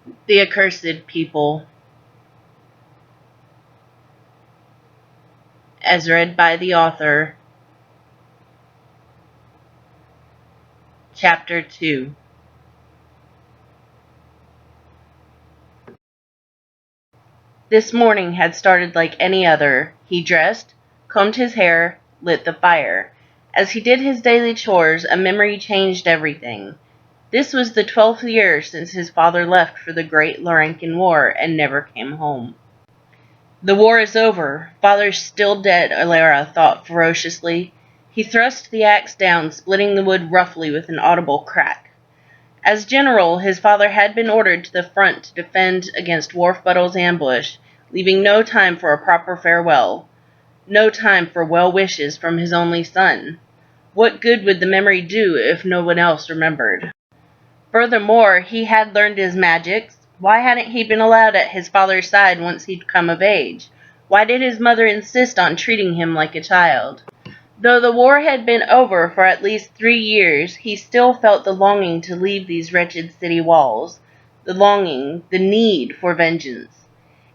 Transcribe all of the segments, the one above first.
The Accursed People, as read by the author. Chapter 2. This morning had started like any other. He dressed, combed his hair, lit the fire. As he did his daily chores, a memory changed everything. This was the 12th year since his father left for the great Larankan War and never came home. The war is over. Father's still dead, Alera thought ferociously. He thrust the axe down, splitting the wood roughly with an audible crack. As general, his father had been ordered to the front to defend against Wharf-Buttle's ambush, leaving no time for a proper farewell, no time for well wishes from his only son. What good would the memory do if no one else remembered? Furthermore, he had learned his magics. Why hadn't he been allowed at his father's side once he'd come of age? Why did his mother insist on treating him like a child? Though the war had been over for at least 3 years, he still felt the longing to leave these wretched city walls. The longing, the need for vengeance.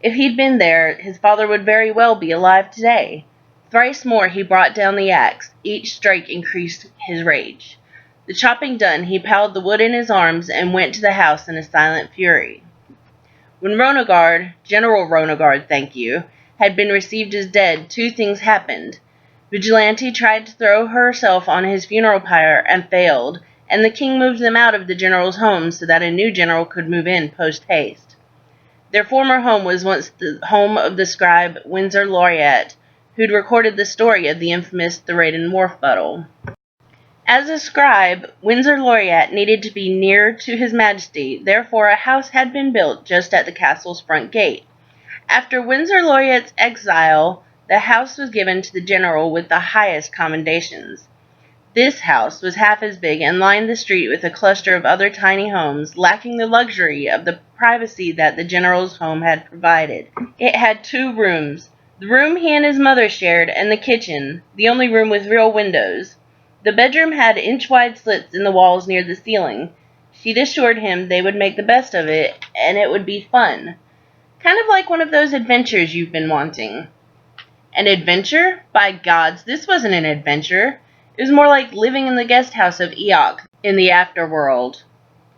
If he'd been there, his father would very well be alive today. Thrice more he brought down the axe. Each strike increased his rage. The chopping done, he piled the wood in his arms and went to the house in a silent fury. When General Ronagard, thank you, had been received as dead, 2 things happened. Vigilante tried to throw herself on his funeral pyre and failed, and the king moved them out of the general's home so that a new general could move in post-haste. Their former home was once the home of the scribe Windsor Laureate, who'd recorded the story of the infamous Thoradin Wharf-Buttle. As a scribe, Windsor Laureate needed to be near to his majesty, therefore a house had been built just at the castle's front gate. After Windsor Laureate's exile, the house was given to the general with the highest commendations. This house was half as big and lined the street with a cluster of other tiny homes, lacking the luxury of the privacy that the general's home had provided. It had 2 rooms, the room he and his mother shared, and the kitchen, the only room with real windows. The bedroom had inch-wide slits in the walls near the ceiling. She'd assured him they would make the best of it, and it would be fun. Kind of like one of those adventures you've been wanting. An adventure? By gods, this wasn't an adventure. It was more like living in the guest house of Eoc in the afterworld.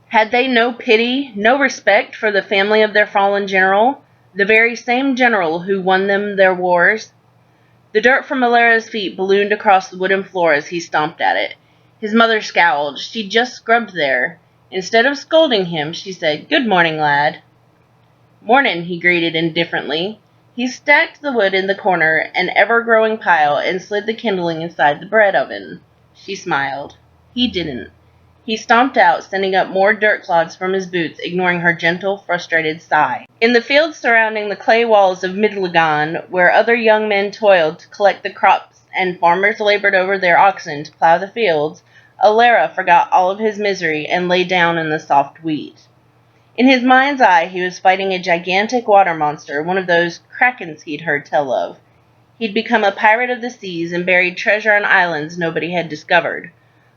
Had they no pity, no respect for the family of their fallen general? The very same general who won them their wars? The dirt from Alera's feet ballooned across the wooden floor as he stomped at it. His mother scowled. She'd just scrubbed there. Instead of scolding him, she said, "Good morning, lad." "Mornin'," he greeted indifferently. He stacked the wood in the corner, an ever-growing pile, and slid the kindling inside the bread oven. She smiled. He didn't. He stomped out, sending up more dirt clods from his boots, ignoring her gentle, frustrated sigh. In the fields surrounding the clay walls of Midligan, where other young men toiled to collect the crops and farmers labored over their oxen to plow the fields, Alera forgot all of his misery and lay down in the soft wheat. In his mind's eye, he was fighting a gigantic water monster, one of those krakens he'd heard tell of. He'd become a pirate of the seas and buried treasure on islands nobody had discovered.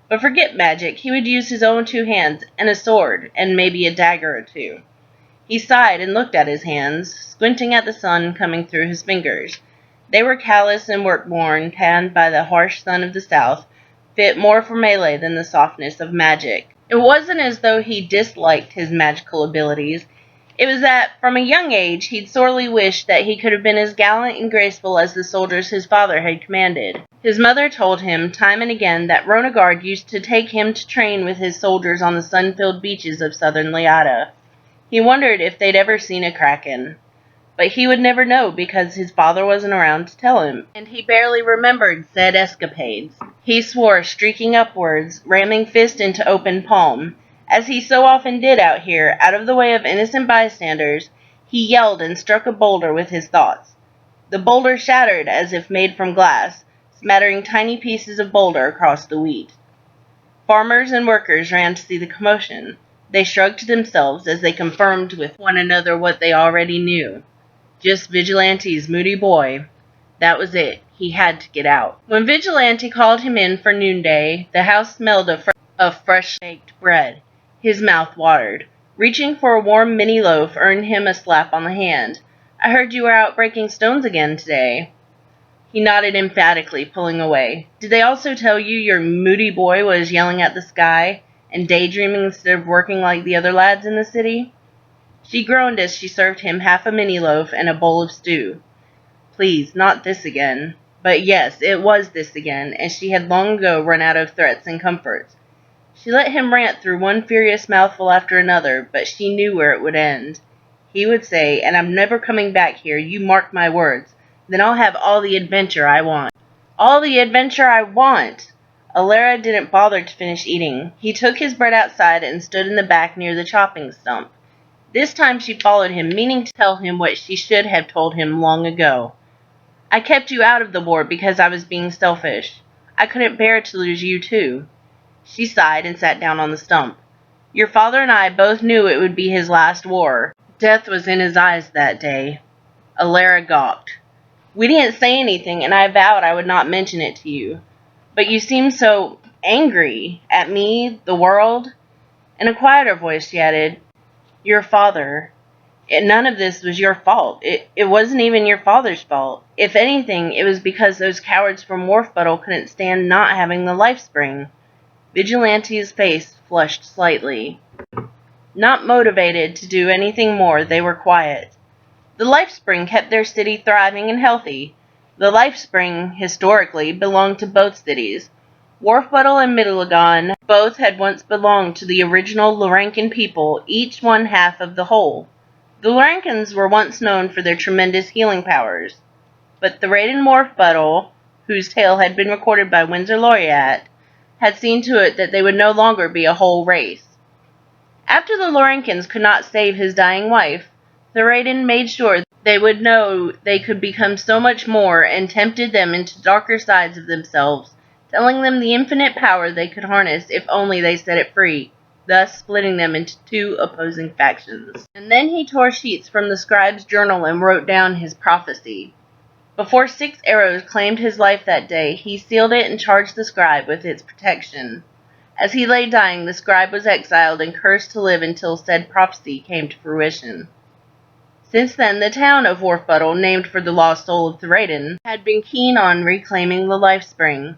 But forget magic, he would use his own 2 hands, and a sword, and maybe a dagger or 2. He sighed and looked at his hands, squinting at the sun coming through his fingers. They were callous and work-worn, tanned by the harsh sun of the south, fit more for melee than the softness of magic. It wasn't as though he disliked his magical abilities. It was that, from a young age, he'd sorely wished that he could have been as gallant and graceful as the soldiers his father had commanded. His mother told him, time and again, that Ronagard used to take him to train with his soldiers on the sun-filled beaches of southern Liata. He wondered if they'd ever seen a kraken. But he would never know because his father wasn't around to tell him, and he barely remembered said escapades. He swore, streaking upwards, ramming fist into open palm. As he so often did out here, out of the way of innocent bystanders, he yelled and struck a boulder with his thoughts. The boulder shattered as if made from glass, smattering tiny pieces of boulder across the wheat. Farmers and workers ran to see the commotion. They shrugged to themselves as they confirmed with one another what they already knew. Just Vigilante's moody boy. That was it. He had to get out. When Vigilante called him in for noonday, the house smelled of fresh baked bread. His mouth watered. Reaching for a warm mini loaf earned him a slap on the hand. "I heard you were out breaking stones again today." He nodded emphatically, pulling away. "Did they also tell you your moody boy was yelling at the sky and daydreaming instead of working like the other lads in the city?" She groaned as she served him half a mini loaf and a bowl of stew. Please, not this again. But yes, it was this again, and she had long ago run out of threats and comforts. She let him rant through one furious mouthful after another, but she knew where it would end. He would say, "And I'm never coming back here, you mark my words. Then I'll have all the adventure I want." All the adventure I want! Alera didn't bother to finish eating. He took his bread outside and stood in the back near the chopping stump. This time she followed him, meaning to tell him what she should have told him long ago. "I kept you out of the war because I was being selfish. I couldn't bear to lose you too." She sighed and sat down on the stump. "Your father and I both knew it would be his last war. Death was in his eyes that day." Alera gawked. "We didn't say anything, and I vowed I would not mention it to you. But you seemed so angry at me, the world." In a quieter voice she added, "Your father. None of this was your fault. It wasn't even your father's fault. If anything, it was because those cowards from Wharfbuttle couldn't stand not having the life spring." Vigilante's face flushed slightly. Not motivated to do anything more, they were quiet. The life spring kept their city thriving and healthy. The life spring, historically, belonged to both cities. Wharfbuttle and Midligan both had once belonged to the original Lorancan people, each one half of the whole. The Lorancans were once known for their tremendous healing powers, but the raid in Wharfbuttle, whose tale had been recorded by Windsor Laureate, had seen to it that they would no longer be a whole race. After the Lorancans could not save his dying wife, Theoden made sure they would know they could become so much more, and tempted them into darker sides of themselves, telling them the infinite power they could harness if only they set it free, thus splitting them into two opposing factions. And then he tore sheets from the scribe's journal and wrote down his prophecy. Before 6 arrows claimed his life that day, he sealed it and charged the scribe with its protection. As he lay dying, the scribe was exiled and cursed to live until said prophecy came to fruition. Since then, the town of Wharfbuttle, named for the lost soul of Theoden, had been keen on reclaiming the life spring.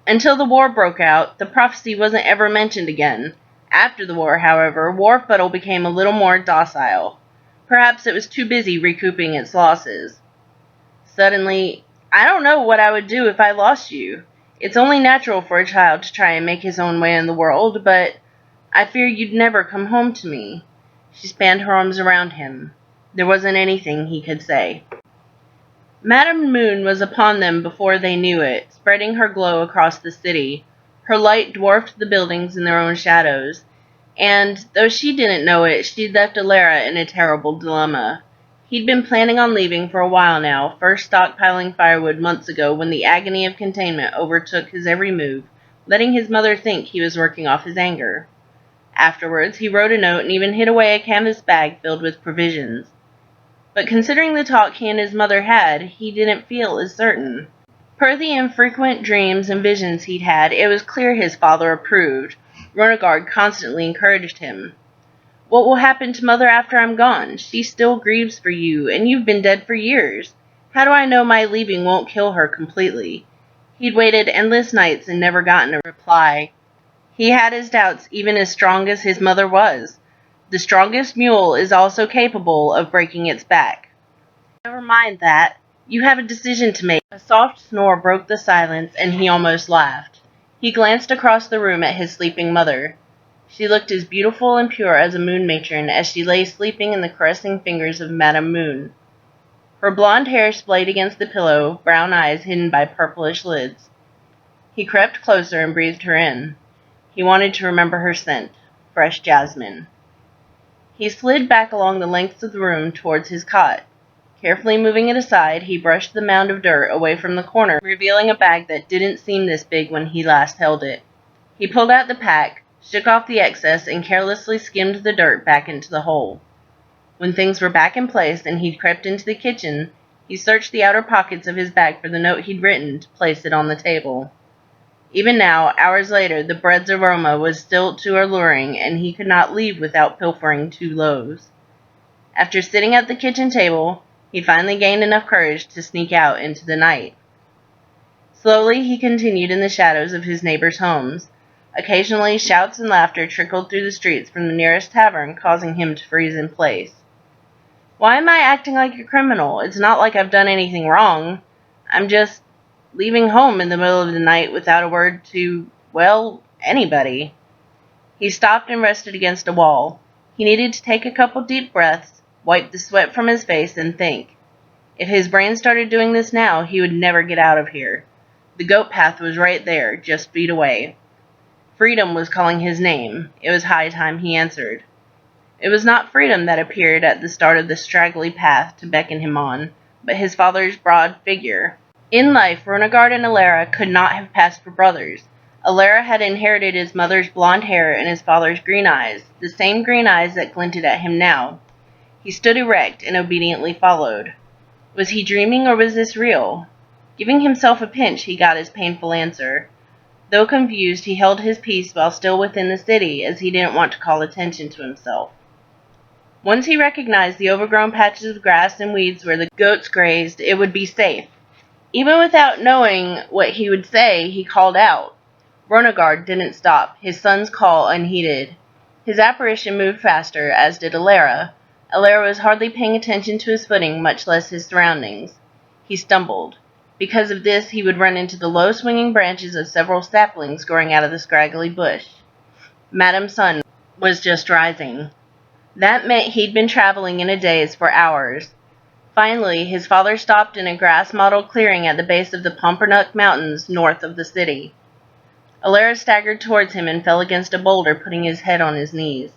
Until the war broke out, the prophecy wasn't ever mentioned again. After the war, however, Wharfbuttle became a little more docile. Perhaps it was too busy recouping its losses. Suddenly, "I don't know what I would do if I lost you. It's only natural for a child to try and make his own way in the world, but I fear you'd never come home to me." She spanned her arms around him. There wasn't anything he could say. Madame Moon was upon them before they knew it, spreading her glow across the city. Her light dwarfed the buildings in their own shadows, and, though she didn't know it, she'd left Alera in a terrible dilemma. He'd been planning on leaving for a while now, first stockpiling firewood months ago when the agony of containment overtook his every move, letting his mother think he was working off his anger. Afterwards, he wrote a note and even hid away a canvas bag filled with provisions. But considering the talk he and his mother had, he didn't feel as certain. Per the infrequent dreams and visions he'd had, it was clear his father approved. Ronagard constantly encouraged him. "What will happen to Mother after I'm gone? She still grieves for you, and you've been dead for years. How do I know my leaving won't kill her completely?" He'd waited endless nights and never gotten a reply. He had his doubts, even as strong as his mother was. The strongest mule is also capable of breaking its back. "Never mind that. You have a decision to make." A soft snore broke the silence, and he almost laughed. He glanced across the room at his sleeping mother. She looked as beautiful and pure as a moon matron as she lay sleeping in the caressing fingers of Madame Moon. Her blonde hair splayed against the pillow, brown eyes hidden by purplish lids. He crept closer and breathed her in. He wanted to remember her scent, fresh jasmine. He slid back along the length of the room towards his cot. Carefully moving it aside, he brushed the mound of dirt away from the corner, revealing a bag that didn't seem this big when he last held it. He pulled out the pack, shook off the excess, and carelessly skimmed the dirt back into the hole. When things were back in place and he'd crept into the kitchen, he searched the outer pockets of his bag for the note he'd written to place it on the table. Even now, hours later, the bread's aroma was still too alluring, and he could not leave without pilfering 2 loaves. After sitting at the kitchen table, he finally gained enough courage to sneak out into the night. Slowly he continued in the shadows of his neighbors' homes. Occasionally, shouts and laughter trickled through the streets from the nearest tavern, causing him to freeze in place. "Why am I acting like a criminal? It's not like I've done anything wrong. I'm just leaving home in the middle of the night without a word to, well, anybody." He stopped and rested against a wall. He needed to take a couple deep breaths, wipe the sweat from his face, and think. If his brain started doing this now, he would never get out of here. The goat path was right there, just feet away. Freedom was calling his name. It was high time he answered. It was not freedom that appeared at the start of the straggly path to beckon him on, but his father's broad figure. In life, Ronagard and Alera could not have passed for brothers. Alera had inherited his mother's blonde hair and his father's green eyes, the same green eyes that glinted at him now. He stood erect and obediently followed. Was he dreaming, or was this real? Giving himself a pinch, he got his painful answer. Though confused, he held his peace while still within the city, as he didn't want to call attention to himself. Once he recognized the overgrown patches of grass and weeds where the goats grazed, it would be safe. Even without knowing what he would say, he called out. Ronagard didn't stop, his son's call unheeded. His apparition moved faster, as did Alera. Alera was hardly paying attention to his footing, much less his surroundings. He stumbled. Because of this, he would run into the low swinging branches of several saplings growing out of the scraggly bush. Madam's sun was just rising. That meant he'd been traveling in a daze for hours. Finally, his father stopped in a grass-mottled clearing at the base of the Pompernook Mountains north of the city. Alera staggered towards him and fell against a boulder, putting his head on his knees.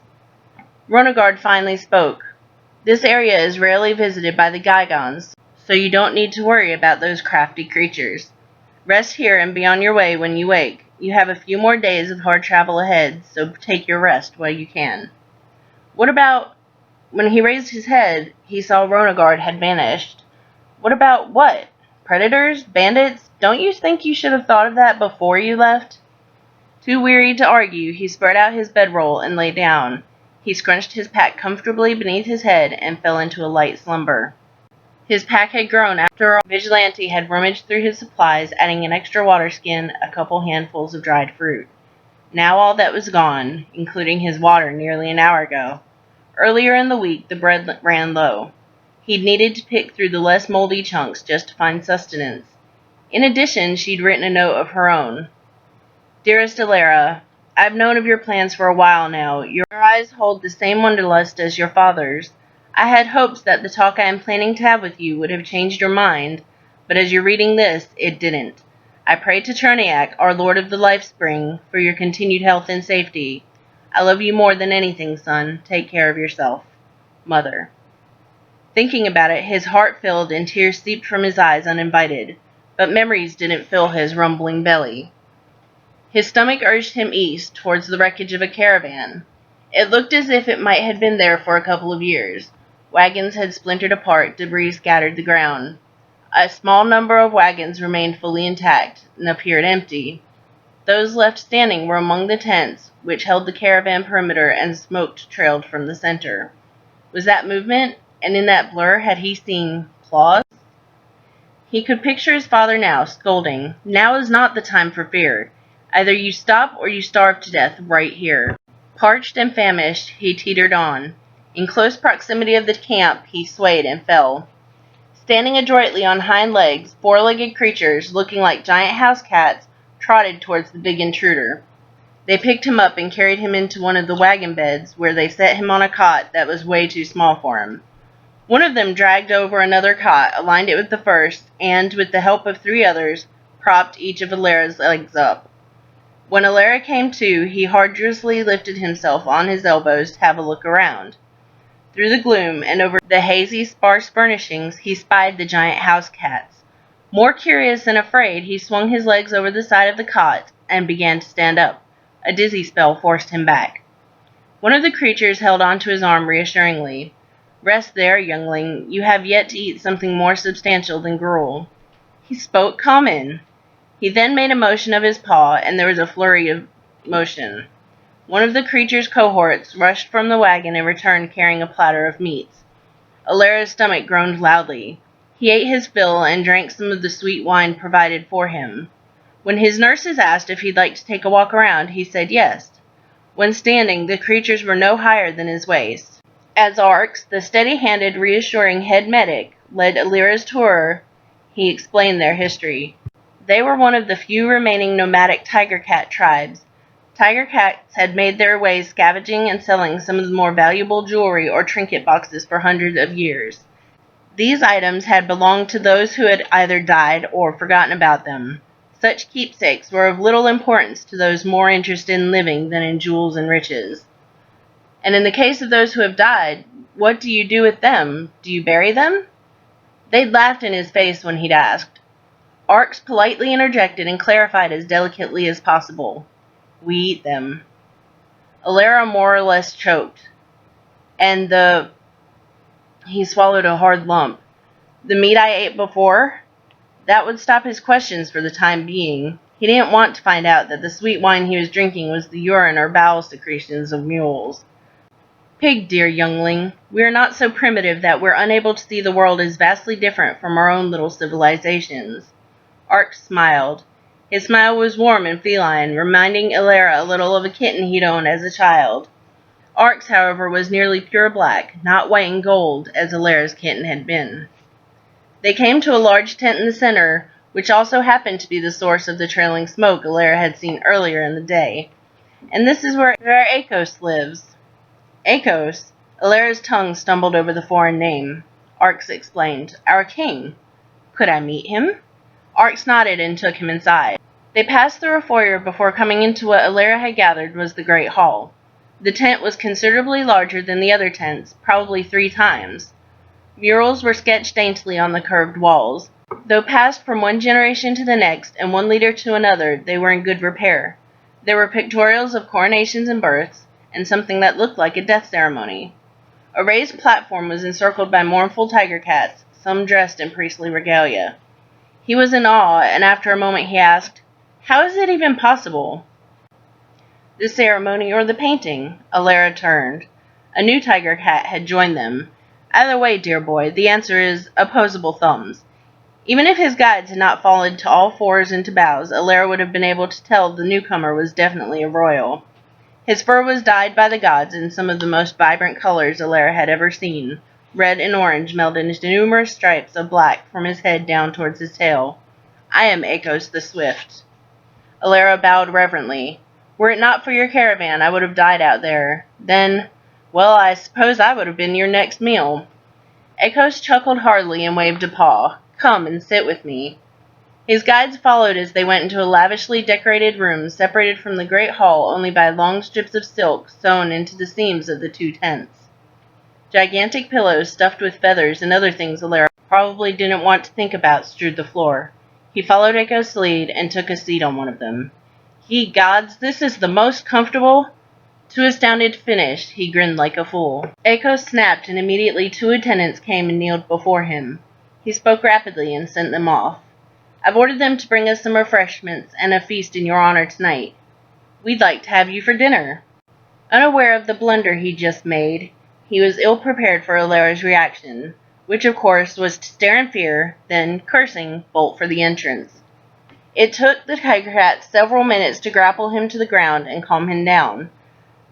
Ronagard finally spoke. "This area is rarely visited by the Gygons, so you don't need to worry about those crafty creatures. Rest here and be on your way when you wake. You have a few more days of hard travel ahead, so take your rest while you can." "What about—" When he raised his head, he saw Ronagard had vanished. "What about what? Predators? Bandits? Don't you think you should have thought of that before you left?" Too weary to argue, he spread out his bedroll and lay down. He scrunched his pack comfortably beneath his head and fell into a light slumber. His pack had grown after a vigilante had rummaged through his supplies, adding an extra water skin, a couple handfuls of dried fruit. Now all that was gone, including his water nearly an hour ago. Earlier in the week, the bread ran low. He'd needed to pick through the less moldy chunks just to find sustenance. In addition, she'd written a note of her own. "Dearest Alera, I've known of your plans for a while now. Your eyes hold the same wanderlust as your father's. I had hopes that the talk I am planning to have with you would have changed your mind, but as you're reading this, it didn't. I pray to Cherniac, our Lord of the Life Spring, for your continued health and safety. I love you more than anything, son. Take care of yourself. Mother." Thinking about it, his heart filled and tears seeped from his eyes uninvited, but memories didn't fill his rumbling belly. His stomach urged him east, towards the wreckage of a caravan. It looked as if it might have been there for a couple of years. Wagons had splintered apart, debris scattered the ground. A small number of wagons remained fully intact and appeared empty. Those left standing were among the tents, which held the caravan perimeter, and smoke trailed from the center. Was that movement? And in that blur, had he seen claws? He could picture his father now, scolding. "Now is not the time for fear. Either you stop or you starve to death right here." Parched and famished, he teetered on. In close proximity of the camp, he swayed and fell. Standing adroitly on hind legs, four-legged creatures, looking like giant house cats, trotted towards the big intruder. They picked him up and carried him into one of the wagon beds, where they set him on a cot that was way too small for him. One of them dragged over another cot, aligned it with the first, and, with the help of 3 others, propped each of Alera's legs up. When Alera came to, he arduously lifted himself on his elbows to have a look around. Through the gloom and over the hazy, sparse furnishings, he spied the giant house cats. More curious than afraid, he swung his legs over the side of the cot and began to stand up. A dizzy spell forced him back. One of the creatures held onto his arm reassuringly. "Rest there, youngling. You have yet to eat something more substantial than gruel." He spoke common. He then made a motion of his paw, and there was a flurry of motion. One of the creature's cohorts rushed from the wagon and returned carrying a platter of meats. Alera's stomach groaned loudly. He ate his fill and drank some of the sweet wine provided for him. When his nurses asked if he'd like to take a walk around, he said yes. When standing, the creatures were no higher than his waist. As Arx, the steady-handed, reassuring head medic, led Alera's tour, he explained their history. They were one of the few remaining nomadic tiger cat tribes. Tiger cats had made their way scavenging and selling some of the more valuable jewelry or trinket boxes for hundreds of years. These items had belonged to those who had either died or forgotten about them. Such keepsakes were of little importance to those more interested in living than in jewels and riches. And in the case of those who have died, what do you do with them? Do you bury them? They'd laughed in his face when he'd asked. Arx politely interjected and clarified as delicately as possible. We eat them. Alera more or less choked. And he swallowed a hard lump. The meat I ate before? That would stop his questions for the time being. He didn't want to find out that the sweet wine he was drinking was the urine or bowel secretions of mules. Pig, dear youngling, we are not so primitive that we're unable to see the world as vastly different from our own little civilizations. Arx smiled. His smile was warm and feline, reminding Alera a little of a kitten he'd owned as a child. Arx, however, was nearly pure black, not white and gold, as Alera's kitten had been. They came to a large tent in the center, which also happened to be the source of the trailing smoke Alera had seen earlier in the day. And this is where Accursed lives. Accursed? Alera's tongue stumbled over the foreign name. Arx explained. Our king. Could I meet him? Arx nodded and took him inside. They passed through a foyer before coming into what Alera had gathered was the great hall. The tent was considerably larger than the other tents, probably 3 times. Murals were sketched daintily on the curved walls. Though passed from one generation to the next and one leader to another, they were in good repair. There were pictorials of coronations and births, and something that looked like a death ceremony. A raised platform was encircled by mournful tiger cats, some dressed in priestly regalia. He was in awe, and after a moment he asked, How is it even possible? The ceremony or the painting? Alera turned. A new tiger cat had joined them. Either way, dear boy, the answer is opposable thumbs. Even if his guides had not fallen to all fours into bows, Alera would have been able to tell the newcomer was definitely a royal. His fur was dyed by the gods in some of the most vibrant colors Alera had ever seen. Red and orange melded into numerous stripes of black from his head down towards his tail. I am Accursed the Swift. Alera bowed reverently. Were it not for your caravan, I would have died out there. Then, well, I suppose I would have been your next meal. Accursed chuckled heartily and waved a paw. Come and sit with me. His guides followed as they went into a lavishly decorated room separated from the great hall only by long strips of silk sewn into the seams of the 2 tents. Gigantic pillows stuffed with feathers and other things Alera probably didn't want to think about strewed the floor. He followed Accursed's lead and took a seat on one of them. Ye gods, this is the most comfortable. Too astounded to finish, he grinned like a fool. Accursed snapped, and immediately 2 attendants came and kneeled before him. He spoke rapidly and sent them off. I've ordered them to bring us some refreshments and a feast in your honor tonight. We'd like to have you for dinner. Unaware of the blunder he'd just made, he was ill-prepared for Alera's reaction, which of course was to stare in fear, then, cursing, bolt for the entrance. It took the tiger cat several minutes to grapple him to the ground and calm him down.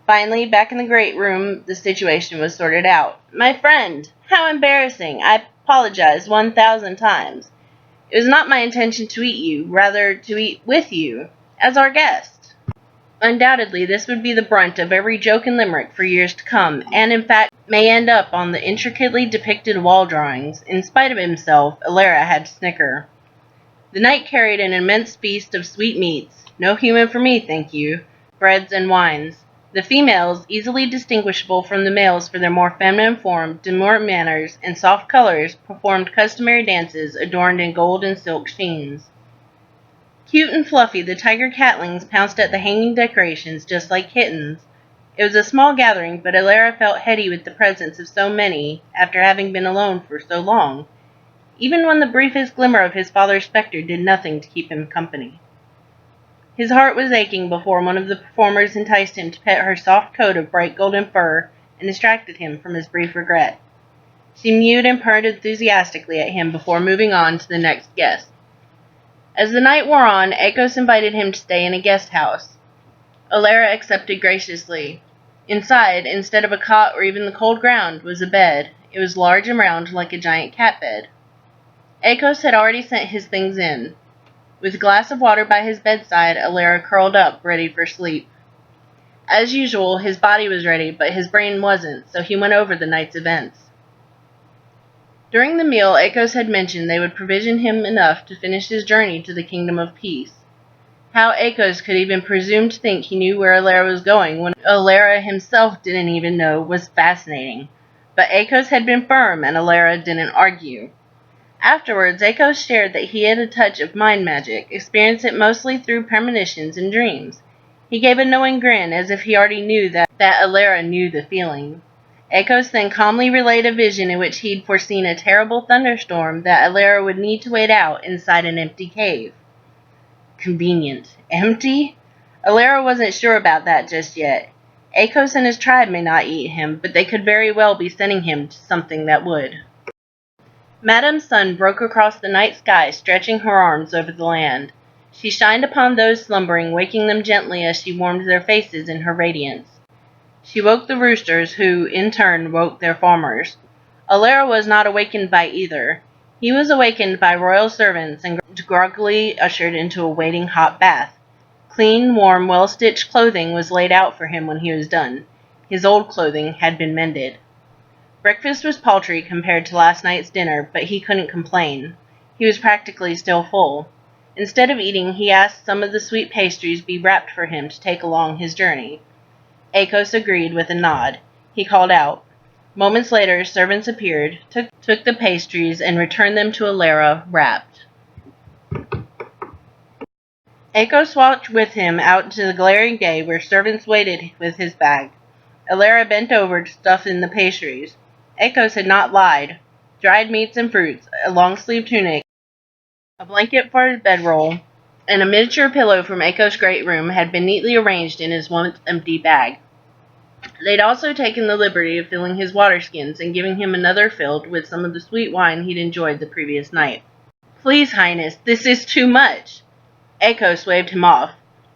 Finally, back in the great room, the situation was sorted out. My friend, how embarrassing! I apologize 1,000 times. It was not my intention to eat you, rather to eat with you, as our guest. Undoubtedly, this would be the brunt of every joke and limerick for years to come, and in fact may end up on the intricately depicted wall drawings. In spite of himself, Alera had to snicker. The night carried an immense feast of sweet meats, no human for me, thank you, breads and wines. The females, easily distinguishable from the males for their more feminine form, demure manners, and soft colors, performed customary dances adorned in gold and silk sheens. Cute and fluffy, the tiger catlings pounced at the hanging decorations just like kittens. It was a small gathering, but Alera felt heady with the presence of so many after having been alone for so long, even when the briefest glimmer of his father's specter did nothing to keep him company. His heart was aching before one of the performers enticed him to pet her soft coat of bright golden fur and distracted him from his brief regret. She mewed and purred enthusiastically at him before moving on to the next guest. As the night wore on, Accursed invited him to stay in a guest house. Alera accepted graciously. Inside, instead of a cot or even the cold ground, was a bed. It was large and round like a giant cat bed. Accursed had already sent his things in. With a glass of water by his bedside, Alera curled up, ready for sleep. As usual, his body was ready, but his brain wasn't, so he went over the night's events. During the meal, Accursed had mentioned they would provision him enough to finish his journey to the Kingdom of Peace. How Accursed could even presume to think he knew where Alera was going when Alera himself didn't even know was fascinating. But Accursed had been firm, and Alera didn't argue. Afterwards, Accursed shared that he had a touch of mind magic, experienced it mostly through premonitions and dreams. He gave a knowing grin, as if he already knew that Alera knew the feeling. Accursed then calmly relayed a vision in which he'd foreseen a terrible thunderstorm that Alera would need to wait out inside an empty cave. Convenient. Empty? Alera wasn't sure about that just yet. Accursed and his tribe may not eat him, but they could very well be sending him to something that would. Madame's sun broke across the night sky, stretching her arms over the land. She shined upon those slumbering, waking them gently as she warmed their faces in her radiance. She woke the roosters, who, in turn, woke their farmers. Alera was not awakened by either. He was awakened by royal servants and groggily ushered into a waiting hot bath. Clean, warm, well-stitched clothing was laid out for him when he was done. His old clothing had been mended. Breakfast was paltry compared to last night's dinner, but he couldn't complain. He was practically still full. Instead of eating, he asked some of the sweet pastries be wrapped for him to take along his journey. Accursed agreed with a nod. He called out. Moments later, servants appeared, took the pastries, and returned them to Alera, wrapped. Accursed walked with him out into the glaring day, where servants waited with his bag. Alera bent over to stuff in the pastries. Accursed had not lied. Dried meats and fruits, a long-sleeved tunic, a blanket for his bedroll, and a miniature pillow from Accursed's great room had been neatly arranged in his once empty bag. They'd also taken the liberty of filling his water skins and giving him another filled with some of the sweet wine he'd enjoyed the previous night. "Please, Highness, this is too much." Accursed waved him off.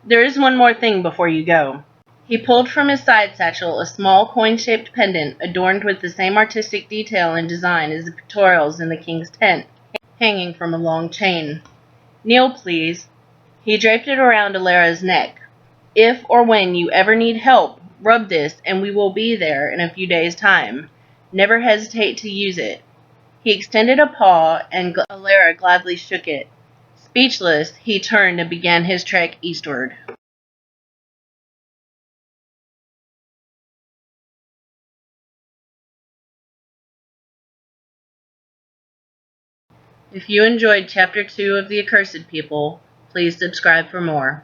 "There is one more thing before you go." He pulled from his side satchel a small coin-shaped pendant adorned with the same artistic detail and design as the pictorials in the king's tent, hanging from a long chain. "Kneel, please." He draped it around Alera's neck. "If or when you ever need help, rub this and we will be there in a few days' time. Never hesitate to use it." He extended a paw, and Alera gladly shook it. Speechless, he turned and began his trek eastward. If you enjoyed Chapter 2 of The Accursed People, please subscribe for more.